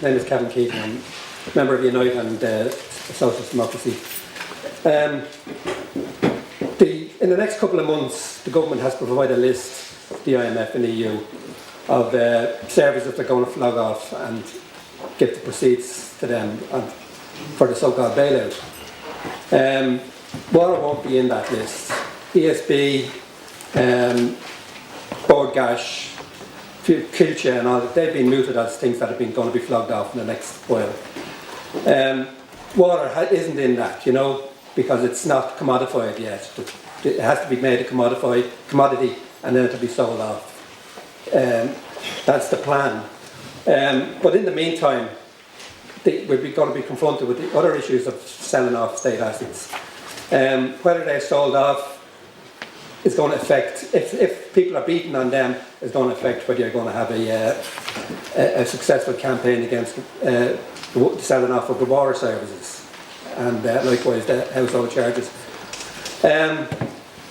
My name is Kevin Keating. I'm a member of Unite and Socialist Democracy. In the next couple of months, the government has to provide a list, the IMF and EU, of services they're going to flog off and give the proceeds to them for the so-called bailout. Water won't be in that list. ESB, Bord Gáis, Kilche and all that, they've been mooted as things that have been going to be flogged off in the next while. Water isn't in that, you know, because it's not commodified yet. It has to be made a commodity and then it'll be sold off. That's the plan. But in the meantime, we're going to be confronted with the other issues of selling off state assets. Whether they're sold off is going to affect, if people are beaten on them, it's going to affect whether you're going to have a successful campaign against the selling off of the water services and likewise the household charges.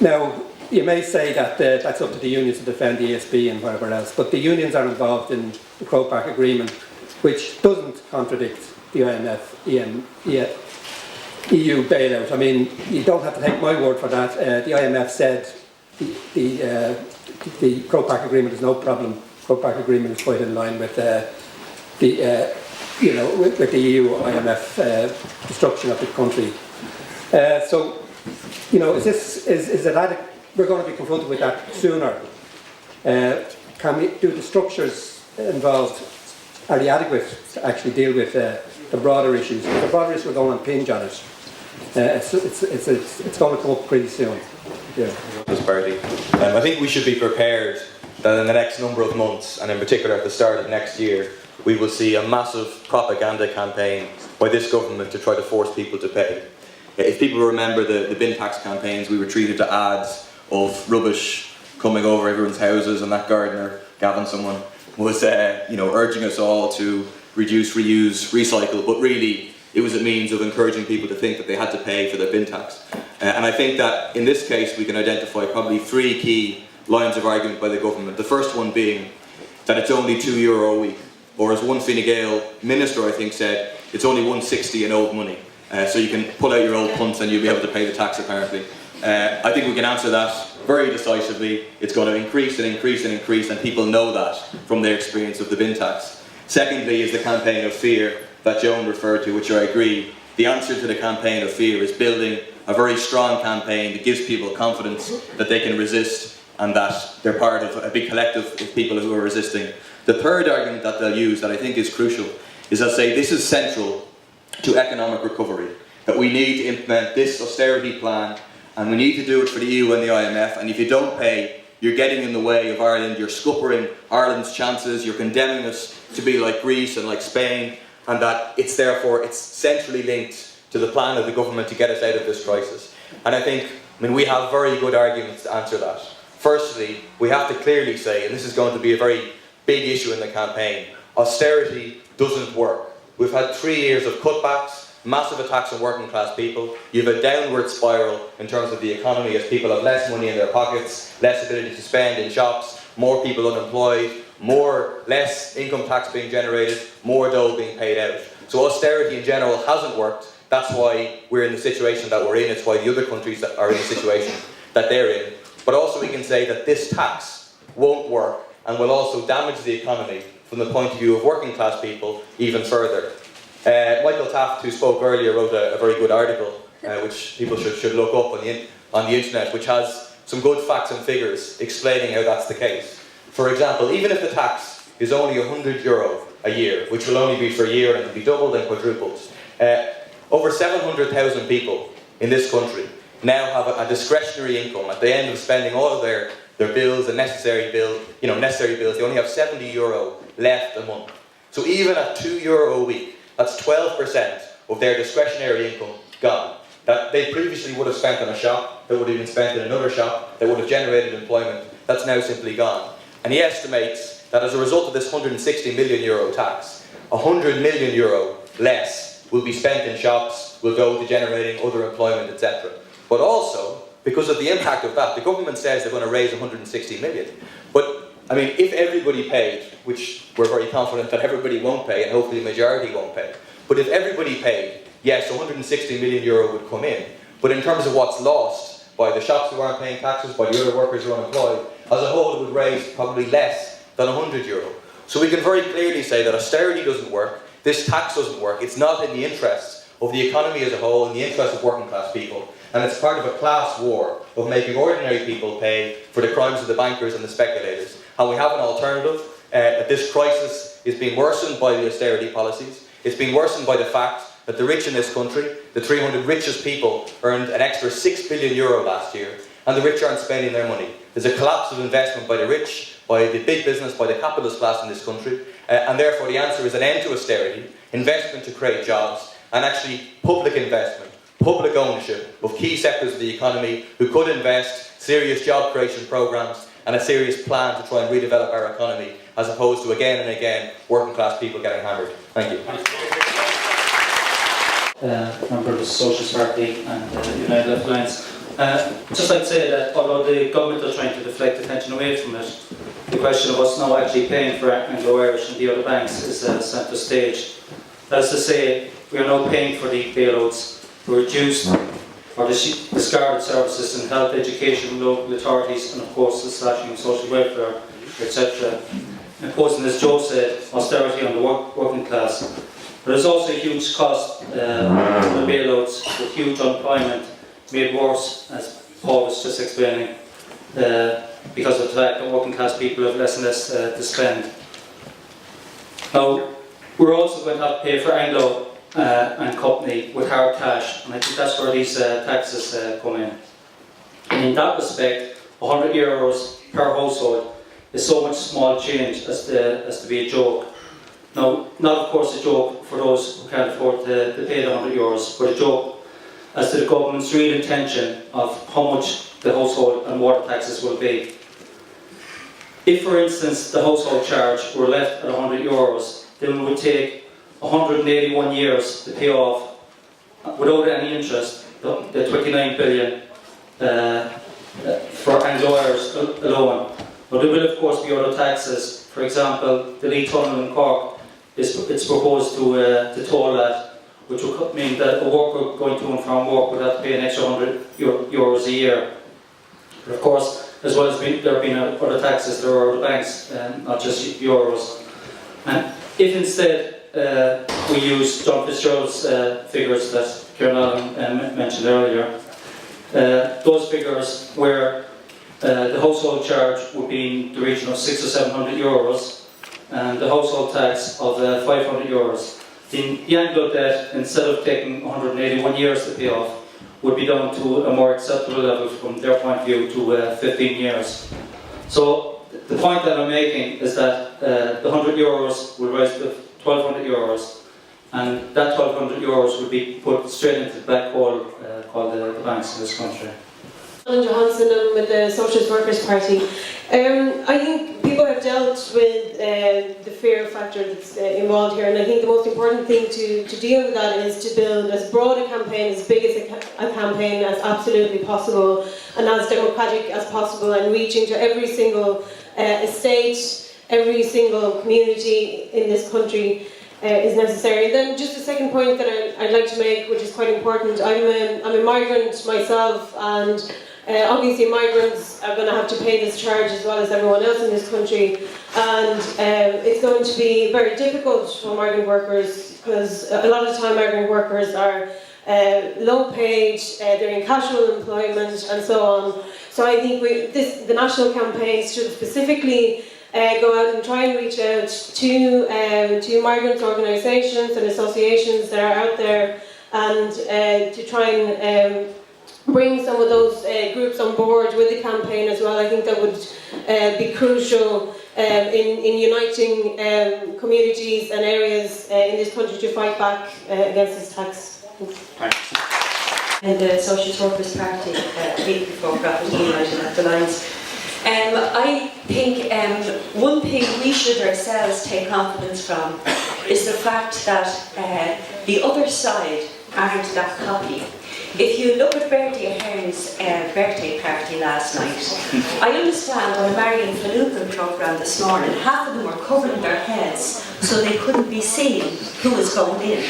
Now, you may say that that's up to the unions to defend the ESB and whatever else, but the unions are involved in the Croke Park Agreement, which doesn't contradict the IMF, EU bailout. I mean, you don't have to take my word for that. The IMF said the Croke Park Agreement is no problem. Croke Park Agreement is quite in line with with the EU IMF destruction of the country. So, you know, is it adequate? We're going to be confronted with that sooner. Can we do the structures involved? Are they adequate to actually deal with the broader issues? The broader issues, we're going to impinge on it. It's going to come up pretty soon. Yeah. Party. I think we should be prepared that in the next number of months, and in particular at the start of next year, we will see a massive propaganda campaign by this government to try to force people to pay. If people remember the bin tax campaigns, we were treated to ads of rubbish coming over everyone's houses, and that gardener, Gavin someone, was urging us all to reduce, reuse, recycle, but really it was a means of encouraging people to think that they had to pay for their bin tax. And I think that in this case we can identify probably three key lines of argument by the government. The first one being that it's only €2 a week, or as one Fine Gael minister I think said, it's only $1.60 in old money. So you can pull out your old punts and you'll be able to pay the tax apparently. I think we can answer that very decisively. It's going to increase and increase and increase, and people know that from their experience of the bin tax. Secondly is the campaign of fear that Joan referred to, which I agree. The answer to the campaign of fear is building a very strong campaign that gives people confidence that they can resist and that they're part of a big collective of people who are resisting. The third argument that they'll use that I think is crucial is they'll say this is central to economic recovery, that we need to implement this austerity plan and we need to do it for the EU and the IMF, and if you don't pay, you're getting in the way of Ireland, you're scuppering Ireland's chances, you're condemning us to be like Greece and like Spain, and that it's centrally linked to the plan of the government to get us out of this crisis. And I think, we have very good arguments to answer that. Firstly, we have to clearly say, and this is going to be a very big issue in the campaign, austerity doesn't work. We've had 3 years of cutbacks, massive attacks on working class people. You have a downward spiral in terms of the economy as people have less money in their pockets, less ability to spend in shops, more people unemployed, less income tax being generated, more dough being paid out. So austerity in general hasn't worked. That's why we're in the situation that we're in. It's why the other countries that are in the situation that they're in. But also we can say that this tax won't work and will also damage the economy from the point of view of working class people even further. Michael Taft, who spoke earlier, wrote a very good article which people should look up on the internet, which has some good facts and figures explaining how that's the case. For example, even if the tax is only €100 a year, which will only be for a year and it'll be doubled and quadrupled, over 700,000 people in this country now have a discretionary income at the end of spending all of their bills and necessary bills, they only have €70 left a month. So even at €2 a week, that's 12% of their discretionary income gone. That they previously would have spent on a shop, that would have been spent in another shop, that would have generated employment, that's now simply gone. And he estimates that as a result of this €160 million tax, €100 million less will be spent in shops, will go to generating other employment, etc. But also, because of the impact of that, the government says they're going to raise 160 million. But I mean, if everybody paid, which we're very confident that everybody won't pay, and hopefully the majority won't pay, but if everybody paid, yes, 160 million euro would come in. But in terms of what's lost by the shops who aren't paying taxes, by the other workers who are unemployed, as a whole it would raise probably less than 100 euro. So we can very clearly say that austerity doesn't work, this tax doesn't work, it's not in the interests of the economy as a whole, in the interests of working class people, and it's part of a class war of making ordinary people pay for the crimes of the bankers and the speculators. And we have an alternative. That this crisis is being worsened by the austerity policies. It's being worsened by the fact that the rich in this country, the 300 richest people, earned an extra 6 billion euro last year, and the rich aren't spending their money. There's a collapse of investment by the rich, by the big business, by the capitalist class in this country, and therefore the answer is an end to austerity, investment to create jobs, and actually public investment, public ownership of key sectors of the economy who could invest, serious job creation programmes, and a serious plan to try and redevelop our economy, as opposed to again and again working class people getting hammered. Thank you. Member of the Socialist Party and United Left Alliance. Just like to say that although the government are trying to deflect attention away from it, the question of us now actually paying for Anglo-Irish and the other banks is centre stage. That is to say, we are now paying for the bailouts to reduce or discarded services in health, education, local authorities, and of course the slashing of social welfare, etc. Imposing, as Joe said, austerity on the working class. But there's also a huge cost for the bailouts, with huge unemployment made worse, as Paul was just explaining, because of the fact that working class people have less and less to spend. Now, we're also going to have to pay for Anglo and Company with hard cash, and I think that's where these taxes come in. And in that respect, 100 euros per household is so much small change as to be a joke. Now, not of course a joke for those who can't afford to pay the 100 euros, but a joke as to the government's real intention of how much the household and water taxes will be. If, for instance, the household charge were left at 100 euros, then it would take 181 years to pay off, without any interest, the 29 billion for Anglo-Irish alone. But there will of course be other taxes. For example, the Lee Tunnel in Cork, it's proposed to toll that, which would mean that a worker going to and from work would have to pay an extra 100 euros a year. But of course, as well as there have been other taxes, there are other banks, not just euros. And if instead we use John Fitzgerald's figures that Kieran Allen mentioned earlier, those figures where the household charge would be in the region of 600 or 700 euros and the household tax of 500 euros. The Anglo debt, instead of taking 181 years to pay off, would be down to a more acceptable level from their point of view to 15 years. So the point that I'm making is that the 100 euros will rise to 1,200 euros, and that 1,200 euros would be put straight into the black hole called the banks in this country. Alan Johansson, I'm with the Socialist Workers' Party. I think people have dealt with the fear factor that's involved here, and I think the most important thing to deal with that is to build as broad a campaign, as big as a campaign as absolutely possible, and as democratic as possible, and reaching to every single estate, every single community in this country is necessary. And then just a second point that I'd like to make, which is quite important. I'm a migrant myself, and obviously migrants are going to have to pay this charge as well as everyone else in this country, and it's going to be very difficult for migrant workers, because a lot of the time migrant workers are low paid, they're in casual employment and so on. So I think the national campaigns should specifically go out and try and reach out to migrant organisations and associations that are out there, and to try and bring some of those groups on board with the campaign as well. I think that would be crucial in uniting communities and areas in this country to fight back against this tax. Thanks. And the Socialist Workers' Party, before United Left Alliance. I think one thing we should ourselves take confidence from is the fact that the other side aren't that cocky. If you look at Bertie Ahern's birthday party last night, I understand on a Marion Finucane programme this morning, half of them were covering their heads so they couldn't be seen who was going in.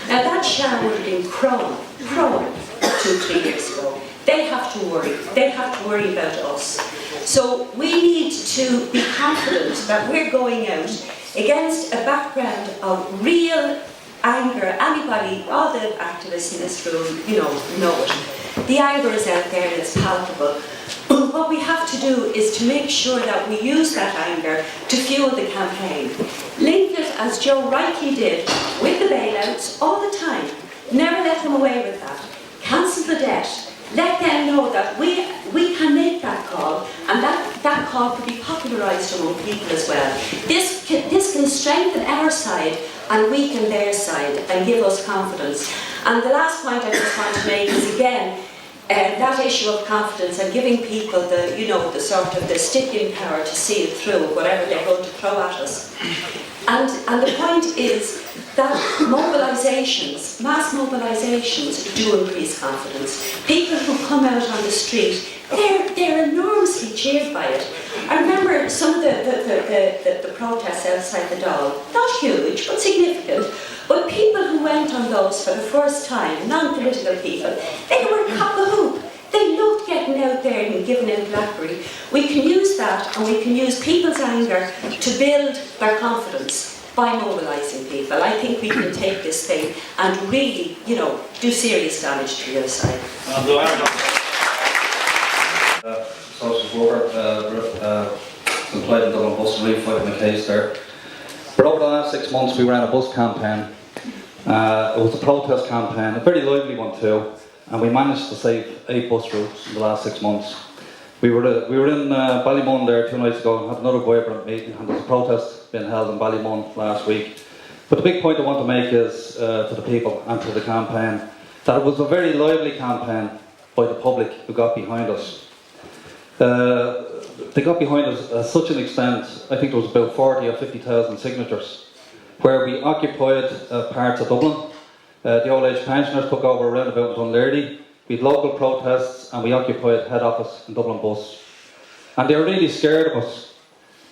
Now that sham would have been prone 2-3 years ago. They have to worry. They have to worry about us. So we need to be confident that we're going out against a background of real anger. Anybody, all the activists in this room, know it. The anger is out there and it's palpable. What we have to do is to make sure that we use that anger to fuel the campaign. Link it, as Joe rightly did, with the bailouts all the time. Never let them away with that. Cancel the debt. Let them know that we can make that call, and that call could be popularised among people as well. This can strengthen our side and weaken their side and give us confidence. And the last point I just want to make is, again, that issue of confidence and giving people the sort of the sticking power to see it through, whatever they're going to throw at us. And the point is that mobilisations, mass mobilisations, do increase confidence. People who come out on the street, they're enormously cheered by it. I remember some of the protests outside the Dáil, not huge, but significant. But people who went on those for the first time, non-political people, they were cock a hoop. They loved getting out there and giving out BlackBerry. We can use that, and we can use people's anger to build their confidence by mobilising people. I think we can take this thing and really, do serious damage to the other side. Social worker, employed in Dublin Bus and fighting the case there. But over the last 6 months we ran a bus campaign. It was a protest campaign, a very lively one too, and we managed to save 8 bus routes in the last 6 months. We were in Ballymun there 2 nights ago and had another vibrant meeting, and there's a protest being held in Ballymun last week. But the big point I want to make is to the people and to the campaign that it was a very lively campaign by the public who got behind us. They got behind us to such an extent, I think there was about 40 or 50,000 signatures, where we occupied parts of Dublin. The old age pensioners took over around about Dunleary. We had local protests and we occupied head office in Dublin Bus. And they were really scared of us.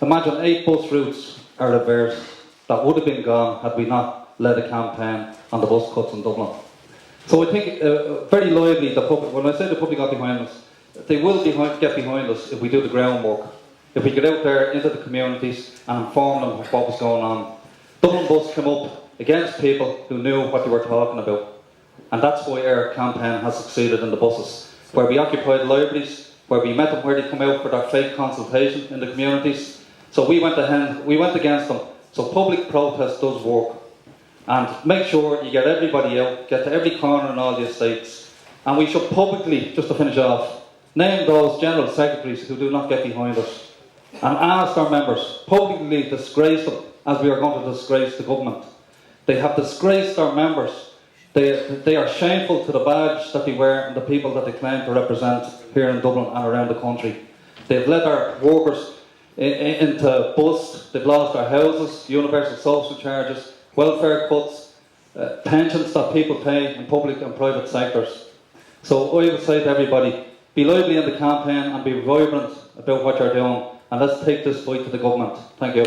Imagine 8 bus routes are reversed that would have been gone had we not led a campaign on the bus cuts in Dublin. So I think very lively, the public, when I say the public got behind us, they will get behind us if we do the groundwork. If we get out there into the communities and inform them of what was going on. Dublin Bus came up against people who knew what they were talking about. And that's why our campaign has succeeded in the buses, where we occupied libraries, where we met them where they come out for their fake consultation in the communities. So we went against them. So public protest does work. And make sure you get everybody out, get to every corner in all the estates. And we should publicly, just to finish off, name those general secretaries who do not get behind us. And ask our members, publicly disgrace them, as we are going to disgrace the government. They have disgraced our members. They are shameful to the badge that they wear and the people that they claim to represent here in Dublin and around the country. They've led our workers into bust, they've lost our houses, universal social charges, welfare cuts, pensions that people pay in public and private sectors. So I would say to everybody, be lively in the campaign and be vibrant about what you're doing, and let's take this fight to the government. Thank you.